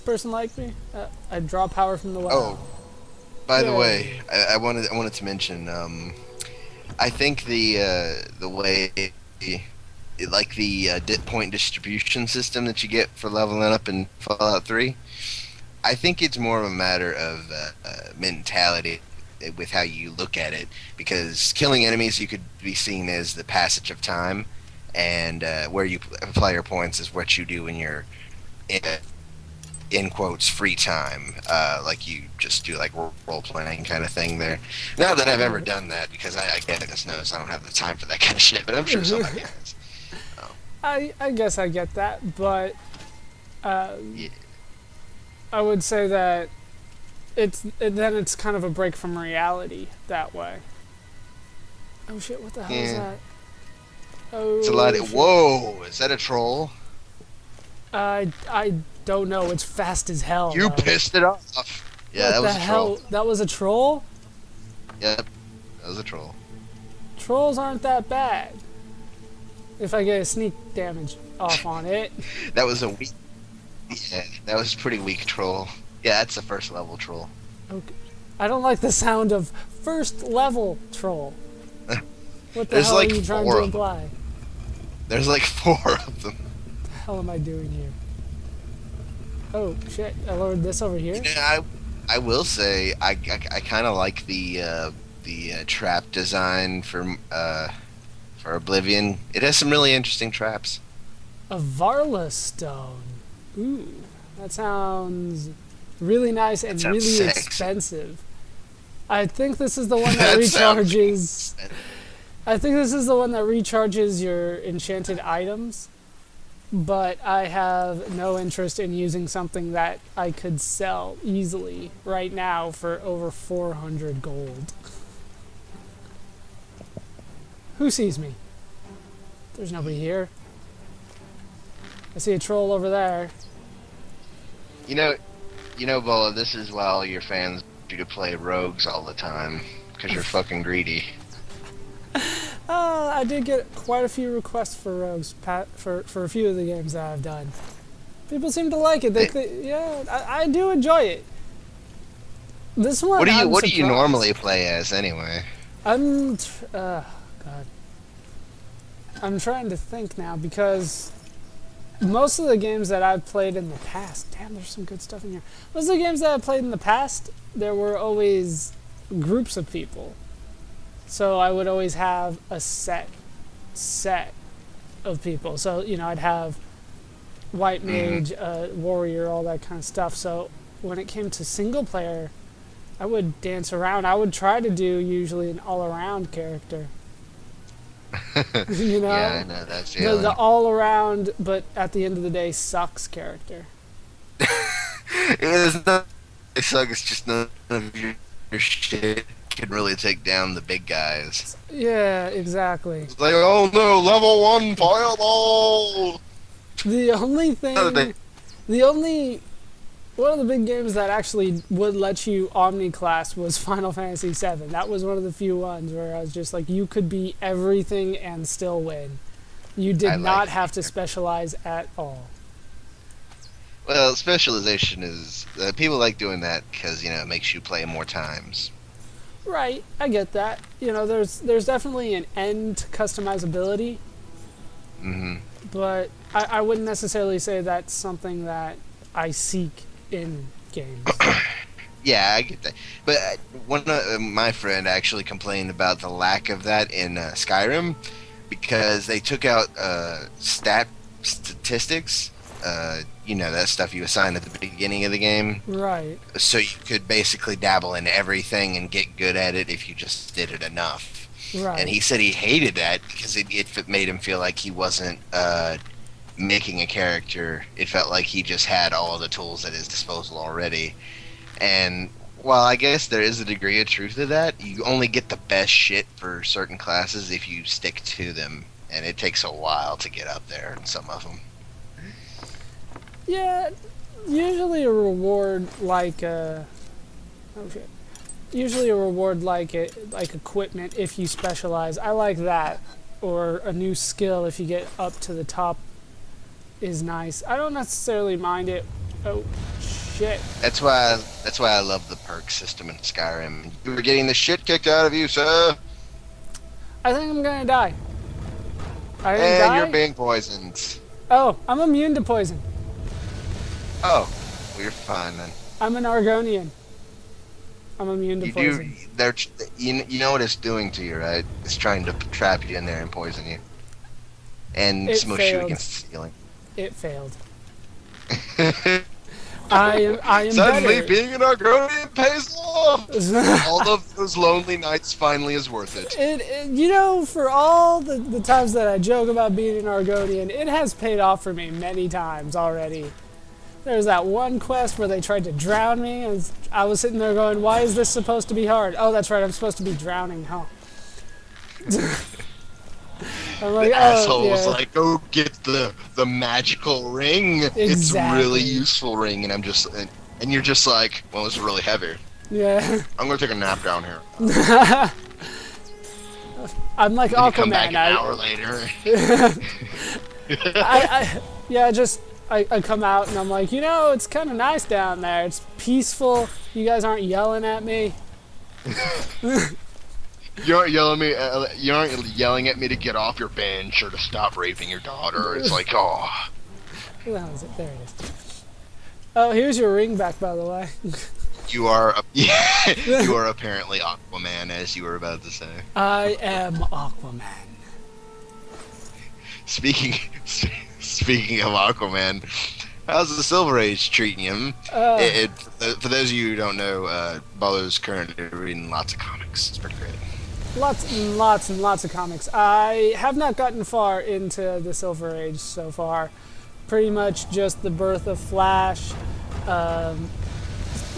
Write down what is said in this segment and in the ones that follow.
person like me? I draw power from the well. Oh, by the Yay. way, I wanted to mention. I think the way like the point distribution system that you get for leveling up in Fallout 3. I think it's more of a matter of mentality with how you look at it, because killing enemies you could be seen as the passage of time, and where you apply your points is what you do in your in quotes free time, like you just do like role playing kind of thing there. Not that I've ever done that, because I get it, knows I don't have the time for that kind of shit, but I'm sure somebody has. I guess I get that, but Yeah. I would say that then it's kind of a break from reality that way. Oh shit! What the hell is Yeah. that? Oh, It's a lot. shit. Whoa! Is that a troll? I don't know. It's fast as hell. You though. pissed it off. Yeah, What that was the a hell? troll. That was a troll? Yep, that was a troll. Trolls aren't that bad. If I get a sneak damage off on it. That was a weak. Yeah, that was a pretty weak troll. Yeah, that's a first level troll. Okay. I don't like the sound of first level troll. What the There's hell like are you trying 4 to of them. imply? There's like 4 of them. What the hell am I doing here? Oh shit! I lowered this over here. Yeah, I will say I kind of like the trap design for Oblivion. It has some really interesting traps. A Varla stone. Ooh, that sounds really nice and That sounds really sexy. expensive. I think this is the one that That sounds recharges. I think this is the one that recharges your enchanted items. But I have no interest in using something that I could sell easily right now for over 400 gold. Who sees me? There's nobody here. I see a troll over there. You know, Bola, this is why all your fans do to play rogues all the time, because you're fucking greedy. I did get quite a few requests for rogues for a few of the games that I've done. People seem to like it. Yeah, I do enjoy it. This one, What do you I'm What do you surprised. normally play as anyway? God. I'm trying to think now, because most of the games that I've played in the past, damn, there's some good stuff in here. Most of the games that I've played in the past, there were always groups of people. So I would always have a set of people. So, I'd have white mage, warrior, all that kind of stuff. So when it came to single player, I would dance around. I would try to do usually an all-around character. You know? Yeah, I know that's The all-around, but at the end of the day, sucks character. It's not. It sucks. It's just none of your shit can really take down the big guys. Yeah, exactly. It's like, oh no, level 1 fireball. The only Another thing, one of the big games that actually would let you omni-class was Final Fantasy VII. That was one of the few ones where I was just like, you could be everything and still win. You did I not like have to specialize at all. Well, specialization is people like doing that because it makes you play more times. Right, I get that. There's definitely an end to customizability, Hmm. but I wouldn't necessarily say that's something that I seek in games. Yeah, I get that. But one my friend actually complained about the lack of that in Skyrim, because they took out statistics. That stuff you assign at the beginning of the game, Right. so you could basically dabble in everything and get good at it if you just did it enough. Right. And he said he hated that because it made him feel like he wasn't making a character. It felt like he just had all of the tools at his disposal already. And while I guess there is a degree of truth to that, you only get the best shit for certain classes if you stick to them, and it takes a while to get up there in some of them. Yeah, usually a reward like usually a reward like equipment if you specialize. I like that, or a new skill if you get up to the top is nice. I don't necessarily mind it. Oh shit. That's why I love the perk system in Skyrim. You were getting the shit kicked out of you, sir. I think I'm gonna die. I didn't And die? you're being poisoned. Oh, I'm immune to poison. Oh, well, you're fine then. I'm an Argonian. I'm immune to poison. You know what it's doing to you, right? It's trying to trap you in there and poison you. And It smush you failed. against the ceiling. It failed. I am Suddenly, better. being an Argonian pays off! All of those lonely nights finally is worth it. You know, for all the times that I joke about being an Argonian, it has paid off for me many times already. There's that one quest where they tried to drown me, and I was sitting there going, why is this supposed to be hard? Oh, that's right, I'm supposed to be drowning, huh? I'm like, The asshole yeah. was like, go get the magical ring. It's a Exactly. really useful ring. And and you're just like, well, it's really heavy. Yeah. I'm going to take a nap down here. I'm like And you come back Aquaman. an hour later. I come out and I'm like, you know, it's kind of nice down there. It's peaceful. You guys aren't yelling at me. You aren't yelling at me to get off your bench or to stop raping your daughter. It's like, oh. Where the hell is it? There it is. Oh, here's your ring back, by the way. You are apparently Aquaman, as you were about to say. I am Aquaman. Speaking of Aquaman, how's the Silver Age treating him? For those of you who don't know, Balo's currently reading lots of comics. It's pretty great. Lots and lots and lots of comics. I have not gotten far into the Silver Age so far. Pretty much just the birth of Flash.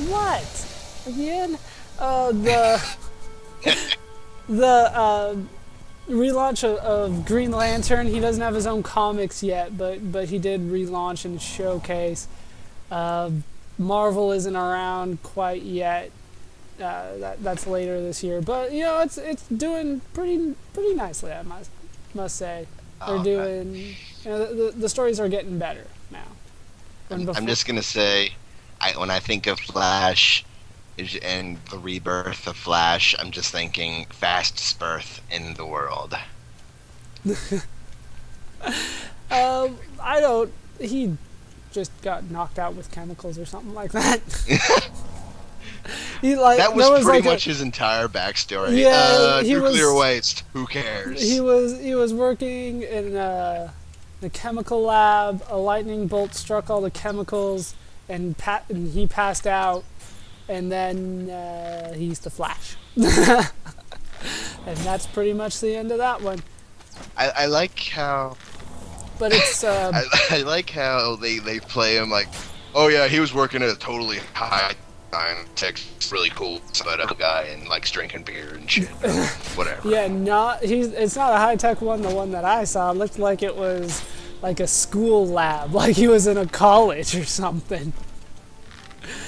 What? Again? The relaunch of Green Lantern. He doesn't have his own comics yet, but he did relaunch and showcase. Marvel isn't around quite yet. That's later this year, but you know it's doing pretty nicely. I must say they're doing. You know, the stories are getting better now. I'm just gonna say, when I think of Flash and the rebirth of Flash, I'm just thinking fastest birth in the world. I don't. He just got knocked out with chemicals or something like that. That was pretty much his entire backstory. Yeah, nuclear waste. Who cares? He was working in a chemical lab. A lightning bolt struck all the chemicals, and he passed out. And then he's the Flash. And that's pretty much the end of that one. I like how. But it's. I like how they play him like, oh yeah, he was working at a totally high tech, really cool guy, and likes drinking beer and shit, whatever. Yeah, it's not a high tech one. The one that I saw looked like it was like a school lab, like he was in a college or something.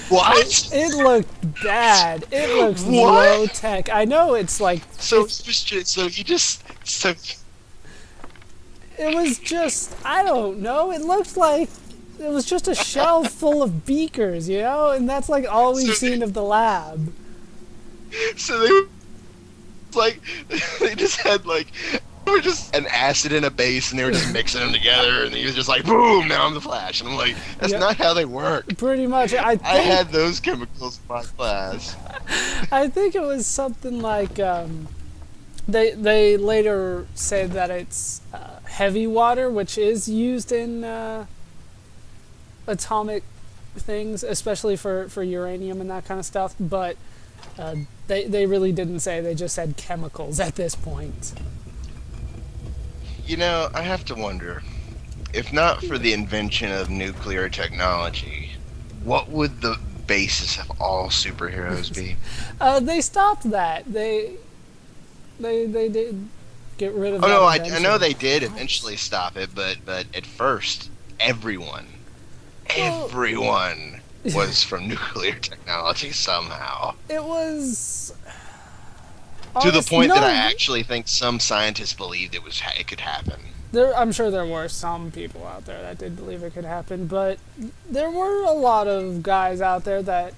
What? It looked bad. It looked What? low tech. I know it's like. It was just, I don't know. It looked like it was just a shelf full of beakers, you know, and that's like all we've seen of the lab. So they just had like. They were just an acid and a base, and they were just mixing them together, and he was just like, boom, now I'm the Flash. And I'm like, that's not how they work. Pretty much. I had those chemicals in my class. I think it was something like, they later say that it's heavy water, which is used in atomic things, especially for uranium and that kind of stuff, but they really didn't say. They just said chemicals at this point. You know, I have to wonder, if not for the invention of nuclear technology, what would the basis of all superheroes be? They stopped that. They did get rid of that. Oh no, I know they did eventually stop it, but at first, everyone was from nuclear technology somehow. It was... To the point that I actually think some scientists believed it could happen. I'm sure there were some people out there that did believe it could happen, but there were a lot of guys out there that,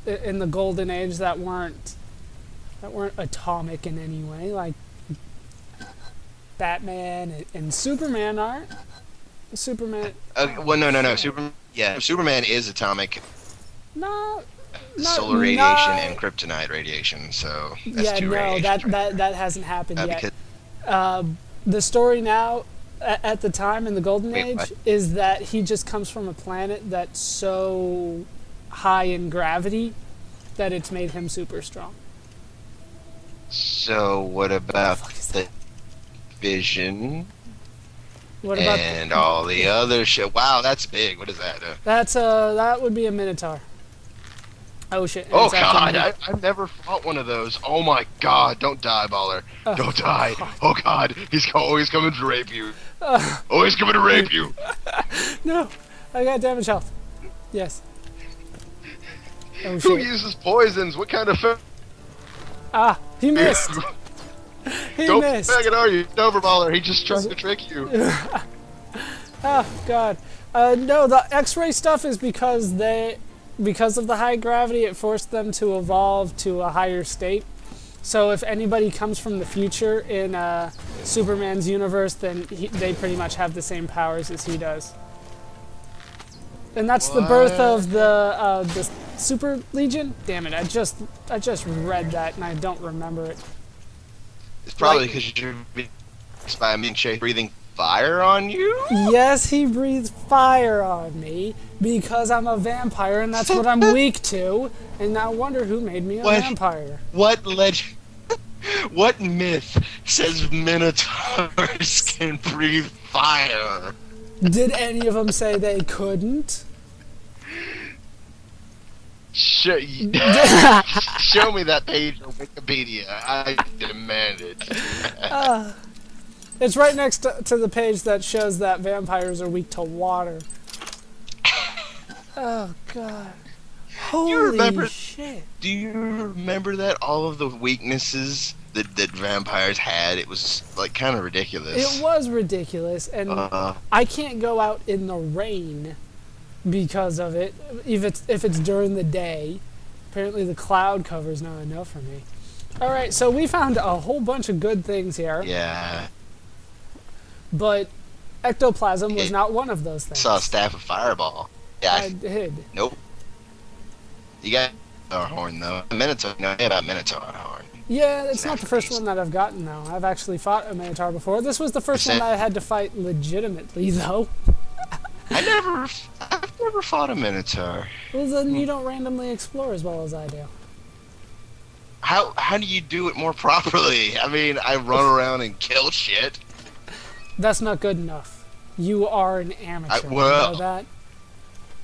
in the golden age, that weren't atomic in any way, like Batman and Superman aren't. Superman. Well, no. Superman is atomic. No. Solar radiation and kryptonite radiation. So that's two radiations. That hasn't happened yet. Because The story now, at the time in the golden age, what? is that he just comes from a planet that's so high in gravity that it's made him super strong. So what about the Vision? What about and all the other shit? Wow, that's big. What is that? that would be a Minotaur. Oh shit! Oh god, I've never fought one of those. Oh my god, don't die, Baller. Don't die. God. Oh god, he's always coming to rape you. Always coming to rape you. No, I got damage health. Yes. Oh Who shit! uses poisons? What kind of He missed. He Don't missed. faggot are you? It's over, Baller. He just trying to trick you. Oh god. No, the X-ray stuff is because of the high gravity, it forced them to evolve to a higher state. So if anybody comes from the future in Superman's universe, then they pretty much have the same powers as he does. And that's the birth of the Super Legion. Damn it! I just read that and I don't remember it. It's probably because you're being by a mean breathing fire on you. Yes, he breathed fire on me because I'm a vampire and that's what I'm weak to. And I wonder who made me a vampire. What myth says Minotaurs can breathe fire? Did any of them say they couldn't? Show me that page on Wikipedia. I demand it. It's right next to the page that shows that vampires are weak to water. Oh god. Holy shit. Do you remember that? All of the weaknesses that vampires had, it was like kind of ridiculous. It was ridiculous, and I can't go out in the rain because of it. If it's during the day. Apparently the cloud cover's not enough for me. Alright, so we found a whole bunch of good things here. Yeah. But ectoplasm was not one of those things. Saw a staff of fireball. Yeah. I did. Nope. You got a horn though. Minotaur. No, about Minotaur horn. Yeah, it's not the first one that I've gotten though. I've actually fought a Minotaur before. This was the first one that I had to fight legitimately though. I've never fought a Minotaur. Well, then you don't randomly explore as well as I do. How do you do it more properly? I mean, I run around and kill shit. That's not good enough. You are an amateur. You know that?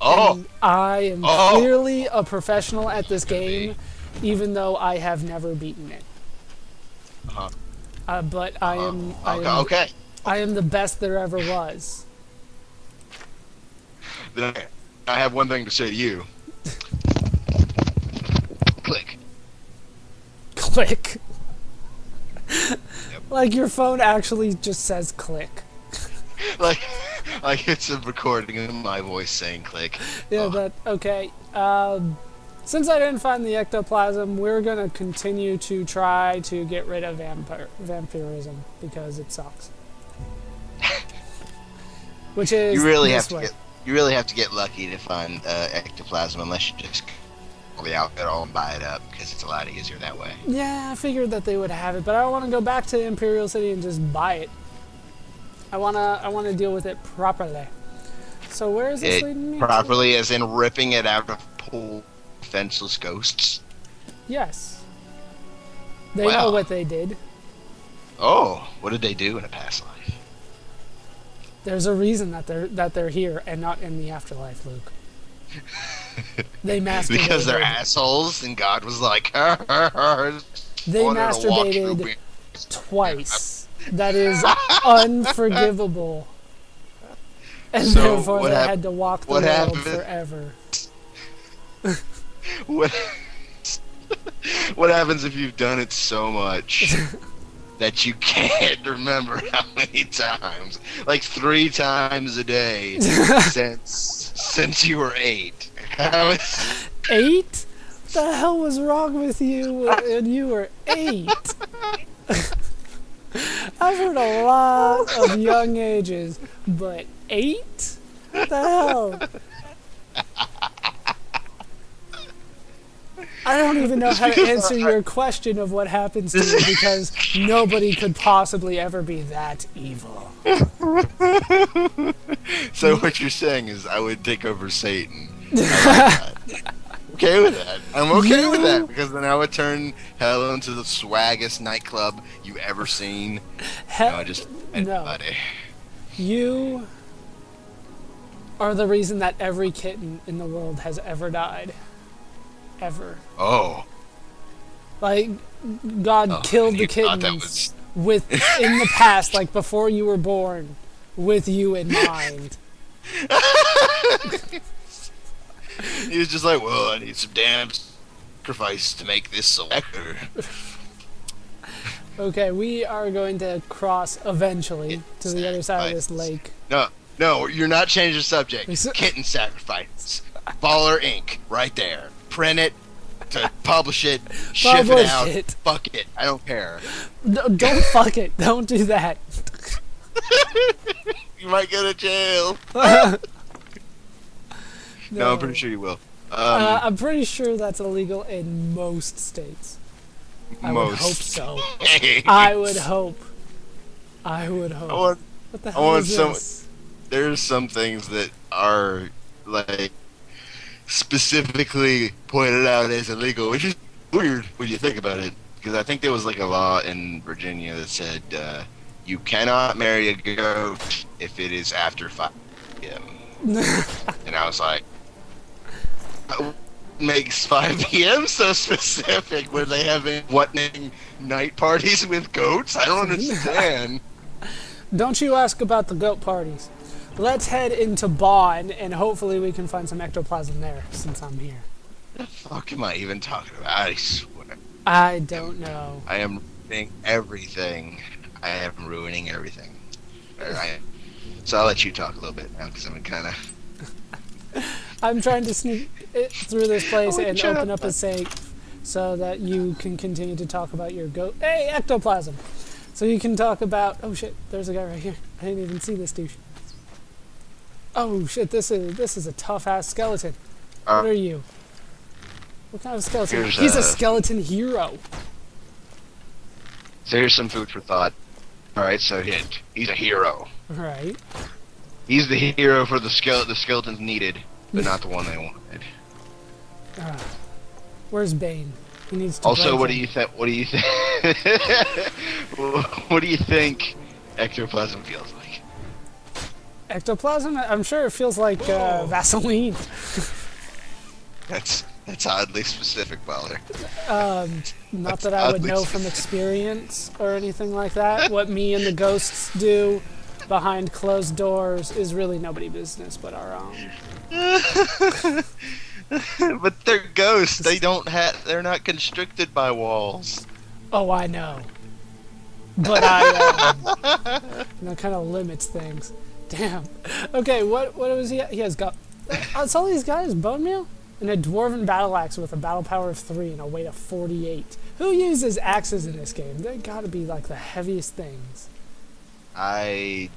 Oh. And I am clearly a professional at this game, even though I have never beaten it. But I am the best there ever was. Then I have one thing to say to you. Click. Click. Yep. Like your phone actually just says click. like it's a recording of my voice saying click. Yeah, okay. Since I didn't find the ectoplasm, we're gonna continue to try to get rid of vampirism because it sucks. Which is you really have to get lucky to find ectoplasm unless you just go the outfit all and buy it up because it's a lot easier that way. Yeah, I figured that they would have it, but I don't want to go back to Imperial City and just buy it. I wanna deal with it properly. So where is this leading me? Properly, as in ripping it out of pool defenseless ghosts. Yes. They know what they did. Oh, what did they do in a past life? There's a reason that they're here and not in the afterlife, Luke. They masturbated. Because they're assholes, and God was like, they masturbated twice. That is unforgivable. And so therefore they had to walk the world forever. What happens if you've done it so much that you can't remember how many times. Like 3 times a day since you were 8. How is 8? The hell was wrong with you when you were 8? I've heard a lot of young ages, but 8? What the hell? I don't even know how to answer your question of what happens to you because nobody could possibly ever be that evil. So what you're saying is I would take over Satan. I like that. Okay with that. I'm okay with that because then I would turn hell into the swaggest nightclub you ever seen. No. You are the reason that every kitten in the world has ever died. Ever. Oh. Like, God killed the kittens in the past, like before you were born, with you in mind. He was just like, well, I need some damn sacrifice to make this selector. Okay, we are going to cross eventually to the other side of this lake. No, you're not changing the subject. Kitten sacrifice. Baller Inc. right there. Print it, to publish it, ship it out. Fuck it. I don't care. No, don't fuck it. Don't do that. You might go to jail. No, I'm pretty sure you will. I'm pretty sure that's illegal in most states. I would hope so. I would hope. What the hell is this? There's some things that are like specifically pointed out as illegal, which is weird when you think about it. Because I think there was like a law in Virginia that said you cannot marry a goat if it is after 5 p.m. And I was like, what makes 5 p.m. so specific when they have night parties with goats? I don't understand. Don't you ask about the goat parties. Let's head into Bawn, and hopefully we can find some ectoplasm there, since I'm here. What the fuck am I even talking about? I swear. I don't know. I am ruining everything. So I'll let you talk a little bit now, because I'm kind of... I'm trying to sneak it through this place and open up a safe so that you can continue to talk about your goat... Hey, ectoplasm! So you can talk about... Oh shit, there's a guy right here. I didn't even see this douche. Oh shit, this is a tough-ass skeleton. What are you? What kind of skeleton? He's a skeleton hero. So here's some food for thought. Alright, so hint. He's a hero. Right. He's the hero for the skeletons needed, but not the one they wanted. Where's Bane? He needs to also, what do you think? What do you think? What do you think ectoplasm feels like? Ectoplasm? I'm sure it feels like Vaseline. That's oddly specific, Baller. Not that I would know from experience or anything like that. What me and the ghosts do behind closed doors is really nobody's business but our own. But they're ghosts. They're not constricted by walls. Oh, I know. But that kind of limits things. Damn. Okay, what was he? He has got. That's all he's got is bone meal and a dwarven battle axe with a battle power of 3 and a weight of 48. Who uses axes in this game? They gotta be like the heaviest things. I've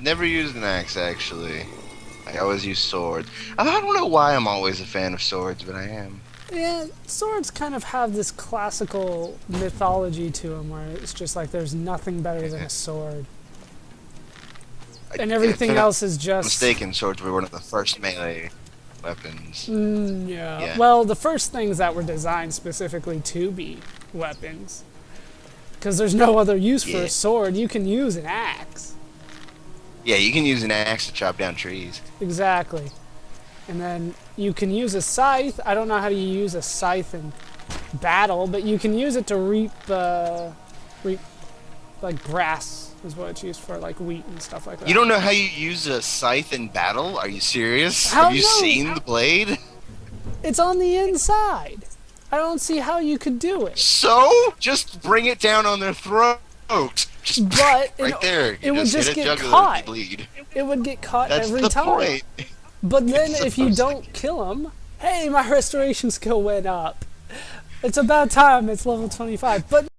never used an axe actually. I always use swords. I don't know why I'm always a fan of swords, but I am. Yeah, swords kind of have this classical mythology to them where it's just like there's nothing better than a sword. And everything else is just... mistaken, swords were one of the first melee weapons. Yeah. Well, the first things that were designed specifically to be weapons. Because there's no other use for a sword. You can use an axe. Yeah, you can use an axe to chop down trees. Exactly. And then you can use a scythe. I don't know how you use a scythe in battle, but you can use it to reap like grass is what it's used for, like wheat and stuff like that. You don't know how you use a scythe in battle? Are you serious? Have you seen the blade? It's on the inside. I don't see how you could do it. So just bring it down on their throat. Just But right there. it would just just hit a get jugular caught. if you bleed. It would get caught That's every the time. point. But then It's if you supposed to don't kill him, hey, my restoration skill went up. It's about time it's level 25. But